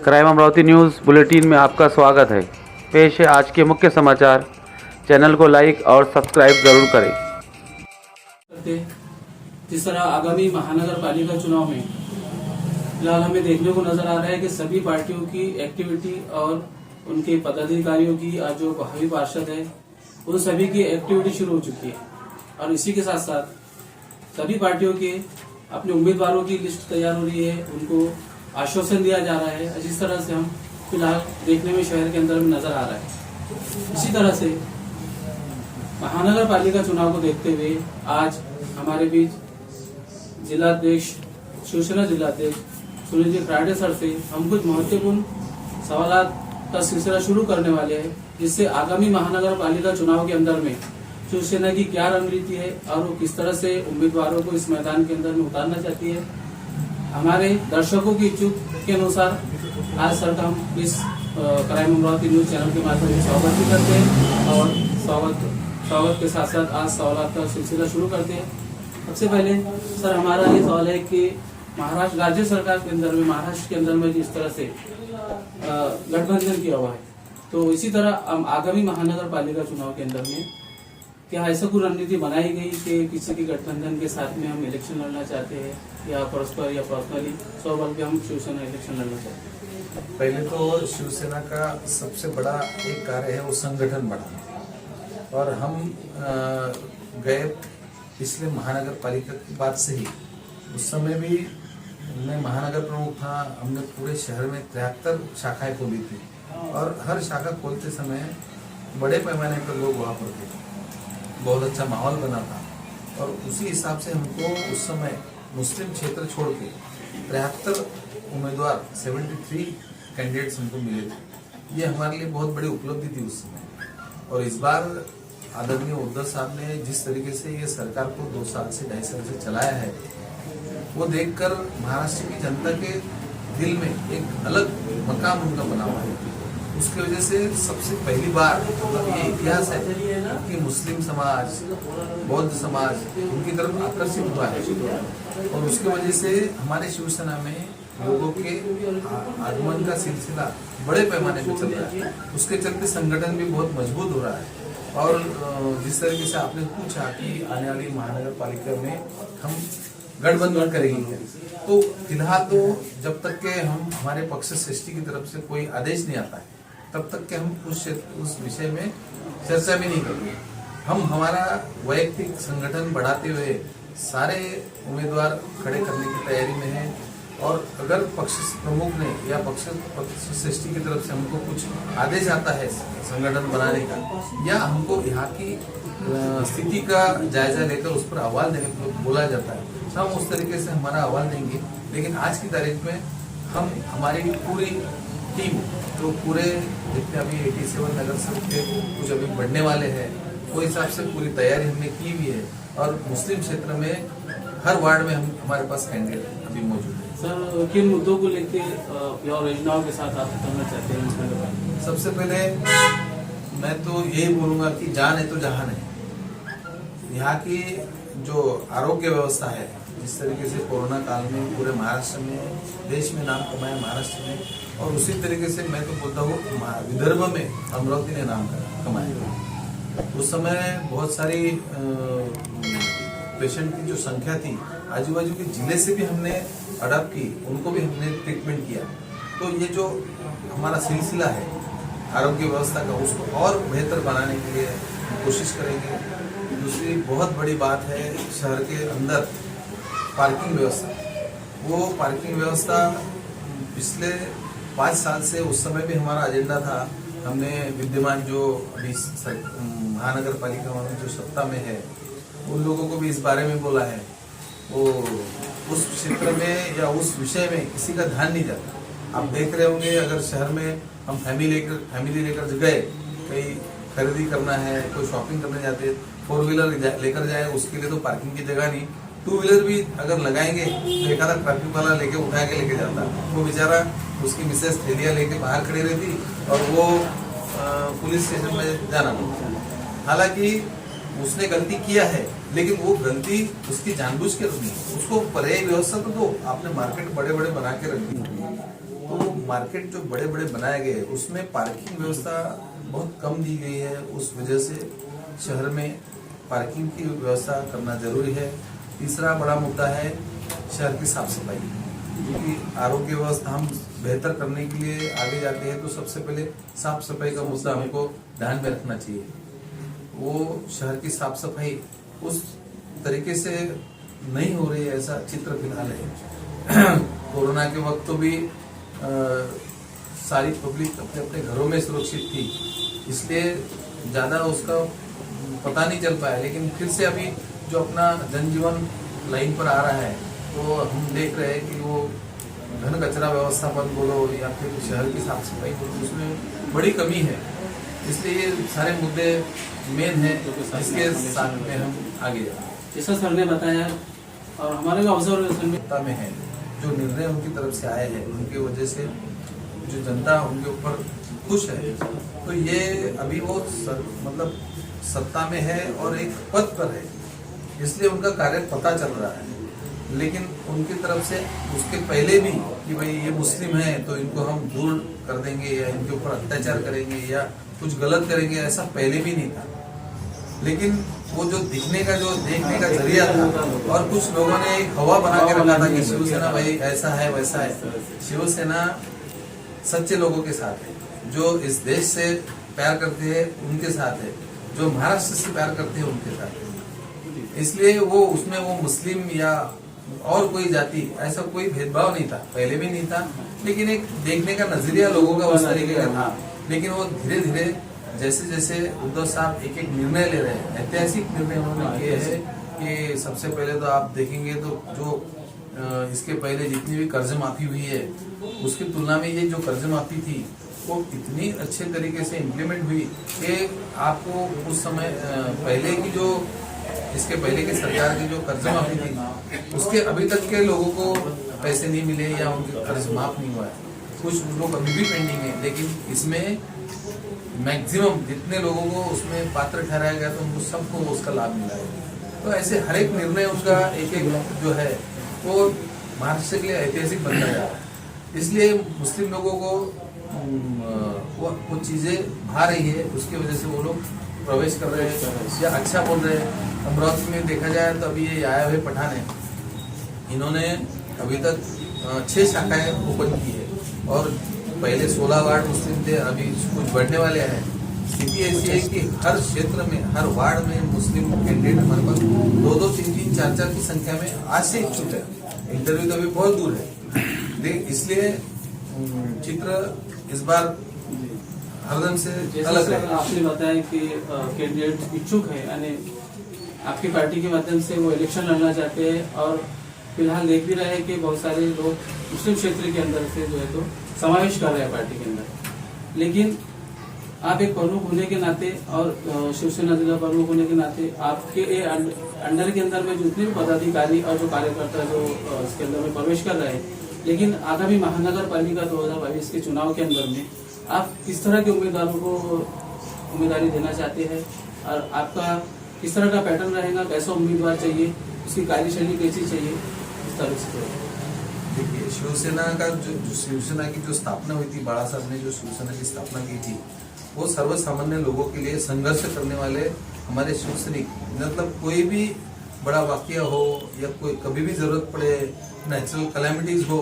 Crime Amravati news bulletin में आपका स्वागत है। पेश है आज के मुख्य समाचार। चैनल को लाइक और सब्सक्राइब जरूर करें। जिस तरह आगामी महानगर पालिका चुनाव में फिलहाल हमें देखने को नजर आ रहा है कि सभी पार्टियों की एक्टिविटी और उनके पदाधिकारियों की आज जो भावी पार्षद है उन सभी की एक्टिविटी शुरू हो चुकी है और इसी के साथ साथ सभी पार्टियों के अपने उम्मीदवारों की लिस्ट तैयार हो रही है, उनको आश्वासन दिया जा रहा है। जिस तरह से हम फिलहाल देखने में शहर के अंदर में नजर आ रहा है, इसी तरह से महानगर पालिका चुनाव को देखते हुए आज हमारे बीच जिलाध्यक्ष शिवसेना जिलाध्यक्ष सुनील जी खराड़े सर से हम कुछ महत्वपूर्ण सवाल का सिलसिला शुरू करने वाले हैं, जिससे आगामी महानगर पालिका चुनाव के अंदर में शिवसेना की क्या रणनीति है और वो किस तरह से उम्मीदवारों को इस मैदान के अंदर में उतारना चाहती है। हमारे दर्शकों की इच्छुक के अनुसार आज सर का हम इस क्राइम अमरावती न्यूज चैनल के माध्यम से स्वागत भी करते हैं और स्वागत के साथ साथ आज सवाल का सिलसिला शुरू करते हैं। सबसे पहले सर हमारा ये सवाल है कि महाराष्ट्र राज्य सरकार के अंदर में महाराष्ट्र के अंदर में जिस तरह से गठबंधन किया हुआ है, तो इसी तरह आगामी महानगर पालिका चुनाव के अंदर में क्या ऐसा कोई रणनीति बनाई गई कि किसी के गठबंधन के साथ में हम इलेक्शन लड़ना चाहते हैं या परस्पर या पर्सनली स्वबल पे हम शिवसेना इलेक्शन लड़ना चाहते हैं? पहले तो शिवसेना का सबसे बड़ा एक कार्य है वो संगठन बढ़ाना, और हम गए पिछले महानगर पालिका की बात से ही, उस समय भी मैं महानगर प्रमुख था, हमने पूरे शहर में 73 शाखाएं खोली थी और हर शाखा खोलते समय बड़े पैमाने पर लोग वहाँ पर थे, बहुत अच्छा माहौल बना था। और उसी हिसाब से हमको उस समय मुस्लिम क्षेत्र छोड़ के 73 उम्मीदवार 73 कैंडिडेट्स हमको मिले थे। ये हमारे लिए बहुत बड़ी उपलब्धि थी उस समय। और इस बार आदरणीय उद्धव साहब ने जिस तरीके से ये सरकार को 2 साल से 2.5 साल से चलाया है, वो देखकर महाराष्ट्र की जनता के दिल में एक अलग मकाम उनका बना हुआ है। उसकी वजह से सबसे पहली बार मतलब ये इतिहास है कि मुस्लिम समाज, बौद्ध समाज उनकी तरफ आकर्षित हुआ है और उसकी वजह से हमारे शिवसेना में लोगों के आगमन का सिलसिला बड़े पैमाने पर चल रहा है। उसके चलते संगठन भी बहुत मजबूत हो रहा है। और जिस तरीके से आपने पूछा कि आने वाली महानगर पालिका में हम गठबंधन करेंगे, तो फिलहाल तो जब तक के हम हमारे पक्ष सृष्टि की तरफ से कोई आदेश नहीं आता है तब तक के हम उस विषय में चर्चा भी नहीं करेंगे। हम हमारा वैयक्तिक संगठन बढ़ाते हुए सारे उम्मीदवार खड़े करने की तैयारी में हैं और अगर पक्ष प्रमुख ने या पक्ष सृष्टि की तरफ से हमको कुछ आदेश आता है संगठन बनाने का या हमको यहाँ की स्थिति का जायजा लेकर उस पर अहवाल देने को बोला जाता है, तो हम उस तरीके से हमारा अहवाल देंगे। लेकिन आज की तारीख में हम हमारी पूरी टीम, तो पूरे जितने अभी 87 नगर सेवक के कुछ अभी बढ़ने वाले हैं, वो हिसाब से पूरी तैयारी हमने की हुई है और मुस्लिम क्षेत्र में हर वार्ड में हमारे पास कैंडिडेट अभी मौजूद है। सर किन मुद्दों को लेके और योजनाओं के साथ आप करना चाहते हैं? सबसे पहले मैं तो यही बोलूंगा कि जान है तो जहान है। यहाँ की जो आरोग्य व्यवस्था है, जिस तरीके से कोरोना काल में पूरे महाराष्ट्र में, देश में नाम कमाया महाराष्ट्र में, और उसी तरीके से मैं तो बोलता हूँ विदर्भ में अमरावती ने नाम कमाया। उस समय बहुत सारी पेशेंट की जो संख्या थी आजू बाजू के जिले से भी हमने अडॉप्ट की, उनको भी हमने ट्रीटमेंट किया। तो ये जो हमारा सिलसिला है आरोग्य व्यवस्था का, उसको और बेहतर बनाने के लिए कोशिश करेंगे। दूसरी बहुत बड़ी बात है शहर के अंदर पार्किंग व्यवस्था। वो पार्किंग व्यवस्था पिछले 5 साल से, उस समय भी हमारा एजेंडा था, हमने विद्यमान जो अभी महानगर पालिका में जो सत्ता में है उन लोगों को भी इस बारे में बोला है, वो उस क्षेत्र में या उस विषय में किसी का ध्यान नहीं जाता। आप देख रहे होंगे अगर शहर में हम फैमिली लेकर गए, कहीं खरीदी करना है, कोई शॉपिंग करने जाते, 4 व्हीलर लेकर जाए, उसके लिए तो पार्किंग की जगह नहीं, 2 व्हीलर भी अगर लगाएंगे तो एक आधा ट्रैफिक वाला लेके उठा के लेके जाता। वो बेचारा, उसकी मिसेस थैलियाँ लेके बाहर खड़ी रहती और वो पुलिस स्टेशन में जाना पड़ता। हालांकि उसने गलती किया है, लेकिन वो गलती उसकी जानबूझ के नहीं, उसको पर्यायी व्यवस्था तो दो। आपने मार्केट बड़े बड़े बना के रख दी, मार्केट जो बड़े बड़े बनाए गए उसमें पार्किंग व्यवस्था बहुत कम दी गई है। उस वजह से शहर में पार्किंग की व्यवस्था करना जरूरी है। तीसरा बड़ा मुद्दा है शहर की साफ सफाई, क्योंकि आरोग्य व्यवस्था हम बेहतर करने के लिए आगे जाते हैं तो सबसे पहले साफ सफाई का मुद्दा हमको ध्यान में रखना चाहिए। वो शहर की साफ सफाई उस तरीके से नहीं हो रही है, ऐसा चित्र फिलहाल है। कोरोना के वक्त तो भी सारी पब्लिक अपने अपने घरों में सुरक्षित थी, इसलिए ज्यादा उसका पता नहीं चल पाया। लेकिन फिर से अभी जो अपना जनजीवन लाइन पर आ रहा है तो हम देख रहे हैं कि वो घन कचरा व्यवस्थापन बोलो या फिर शहर की साफ सफाई बोलो, उसमें बड़ी कमी है। इसलिए ये सारे मुद्दे मेन है, इसके साथ में हम आगे जाए। जैसा सर ने बताया और हमारे ऑब्जर्वेशन में है, जो निर्णय उनकी तरफ से आए हैं उनकी वजह से जो जनता उनके ऊपर खुश है, तो ये अभी वो मतलब सत्ता में है और एक पद पर है, इसलिए उनका कार्य पता चल रहा है। लेकिन उनकी तरफ से उसके पहले भी कि भाई ये मुस्लिम है तो इनको हम दूर कर देंगे या इनके ऊपर अत्याचार करेंगे या कुछ गलत करेंगे, ऐसा पहले भी नहीं था। लेकिन वो जो दिखने का जो देखने का जरिया था और कुछ लोगों ने एक हवा बना के रखा था कि शिवसेना भाई ऐसा है वैसा है। शिवसेना सच्चे लोगों के साथ है, जो इस देश से प्यार करते हैं उनके साथ है, जो महाराष्ट्र से प्यार करते हैं उनके साथ है। इसलिए वो उसमें वो मुस्लिम या और कोई जाति ऐसा कोई भेदभाव नहीं था, पहले भी नहीं था। लेकिन एक देखने का नजरिया लोगों का उस तरीके का था। लेकिन वो धीरे धीरे जैसे जैसे उद्धव साहब एक एक निर्णय ले रहे हैं, ऐतिहासिक निर्णय उन्होंने किए हैं कि सबसे पहले तो आप देखेंगे तो जो इसके पहले जितनी भी कर्ज माफी हुई है उसकी तुलना में ये जो कर्ज माफी थी वो इतनी अच्छे तरीके से इम्प्लीमेंट हुई कि आपको उस समय पहले की जो इसके पहले की सरकार की जो कर्ज माफी थी उसके अभी तक के लोगों को पैसे नहीं मिले या उनके कर्ज माफ नहीं हुआ है। कुछ लोग अभी भी पेंडिंग है, लेकिन इसमें मैक्सिमम जितने लोगों को उसमें पात्र ठहराया गया तो उनको सबको उसका लाभ मिला है। तो ऐसे हर एक निर्णय उनका एक एक जो है वो महाराष्ट्र के लिए ऐतिहासिक बनता जा रहा है। इसलिए मुस्लिम लोगों को वो चीजें भा रही है, उसकी वजह से वो लोग प्रवेश कर रहे हैं या अच्छा बोल रहे हैं। अमरावती में देखा जाए तो अभी ये आए हुए पठान है, इन्होंने अभी तक 6 शाखाएं ओपन की है और पहले 16 वार्ड मुस्लिम थे, अभी कुछ बढ़ने वाले हैं। स्थिति ऐसी है कि हर क्षेत्र में हर वार्ड में मुस्लिम कैंडिडेट हमारे पास 2-2, 3-3, 4-4 की संख्या में आज से इच्छुक है। इंटरव्यू तो अभी बहुत दूर है, इसलिए चित्र इस बार हरदम से अलग है। आपने बताया कि कैंडिडेट इच्छुक है, यानी आपकी पार्टी के माध्यम से वो इलेक्शन लड़ना चाहते हैं और फिलहाल देख भी रहे हैं कि बहुत सारे लोग मुस्लिम क्षेत्र के अंदर से जो है तो समावेश कर रहे हैं पार्टी के अंदर। लेकिन आप एक प्रमुख होने के नाते और शिवसेना जिला प्रमुख होने के नाते आपके अंडर के अंदर में जितने भी पदाधिकारी और जो कार्यकर्ता जो इसके अंदर में प्रवेश कर रहे हैं, लेकिन आगामी महानगर पालिका 2022 के चुनाव के अंदर में आप किस तरह के उम्मीदवारों को उम्मीदवारी देना चाहते हैं और आपका किस तरह का पैटर्न रहेगा, कैसा उम्मीदवार चाहिए, उसकी कार्यशैली कैसी चाहिए, इस तरह से। देखिए, शिवसेना का जो शिवसेना की जो स्थापना हुई थी, बाला साहब ने जो शिवसेना की स्थापना की थी, वो सर्वसामान्य लोगों के लिए संघर्ष करने वाले हमारे शिव सैनिक, मतलब कोई भी बड़ा वाकया हो या कोई कभी भी जरूरत पड़े, नेचुरल कैलेमिटीज हो,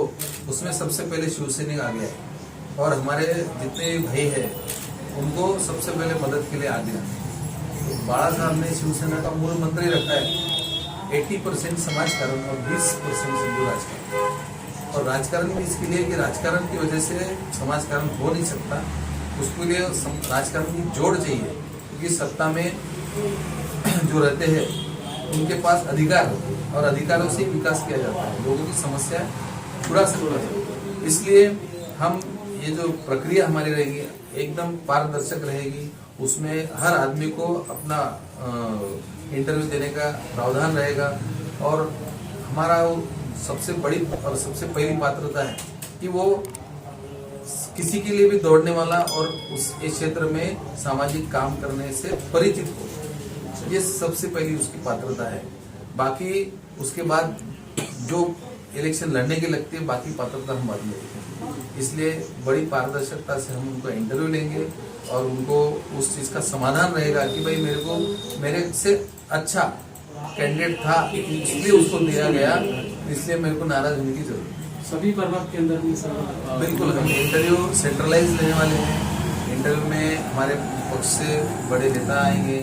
उसमें सबसे पहले शिव सैनिक आ गया और हमारे जितने भाई हैं उनको सबसे पहले मदद के लिए आ गया। तो बाला साहब ने शिवसेना का मूल मंत्र ही रखा है 80% समाजकारण और 20% हिंदू राजकारण। और राजकारण भी इसके लिए कि राजकारण की वजह से समाजकारण हो नहीं सकता, उसके लिए राजकारण की जोड़ चाहिए, क्योंकि सत्ता में जो रहते हैं उनके पास अधिकार होते हैं और अधिकारों से विकास किया जाता है, लोगों की समस्या छुड़ा सकते हैं। इसलिए हम ये जो प्रक्रिया हमारी रहेगी एकदम पारदर्शक रहेगी, उसमें हर आदमी को अपना इंटरव्यू देने का प्रावधान रहेगा और हमारा सबसे बड़ी और सबसे पहली पात्रता है कि वो किसी के लिए भी दौड़ने वाला और उस क्षेत्र में सामाजिक काम करने से परिचित हो, ये सबसे पहली उसकी पात्रता है। बाकी उसके बाद जो इलेक्शन लड़ने की लगती है, बाकी पात्रता हम बाद में देखेंगे। इसलिए बड़ी पारदर्शिता से हम उनको इंटरव्यू लेंगे और उनको उस चीज़ का समाधान रहेगा कि भाई मेरे से अच्छा कैंडिडेट था इसलिए उसको दिया गया, इसलिए मेरे को नाराज होने की जरूरत है। सभी प्रभाग के अंदर भी सर बिल्कुल हम इंटरव्यू सेंट्रलाइज लेने वाले हैं। इंटरव्यू में हमारे पक्ष से बड़े नेता आएंगे,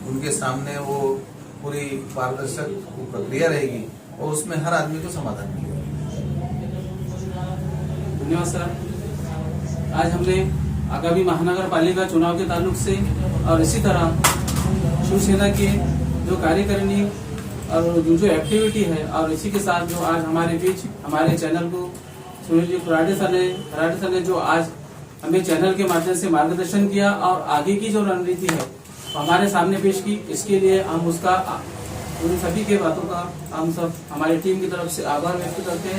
उनके सामने वो पूरी पारदर्शक प्रक्रिया रहेगी और उसमें हर आदमी को समाधान मिलेगा। धन्यवाद सर। आज हमने आगामी महानगर पालिका चुनाव के ताल्लुक से और इसी तरह शिवसेना के जो कार्यकारिणी और जो एक्टिविटी है और इसी के साथ जो आज हमारे बीच हमारे चैनल को सुनील जी खराटे सर ने जो आज हमें चैनल के माध्यम से मार्गदर्शन किया और आगे की जो रणनीति है हमारे सामने पेश की, इसके लिए हम उसका उन सभी के बातों का हम सब हमारी टीम की तरफ से आभार व्यक्त करते हैं।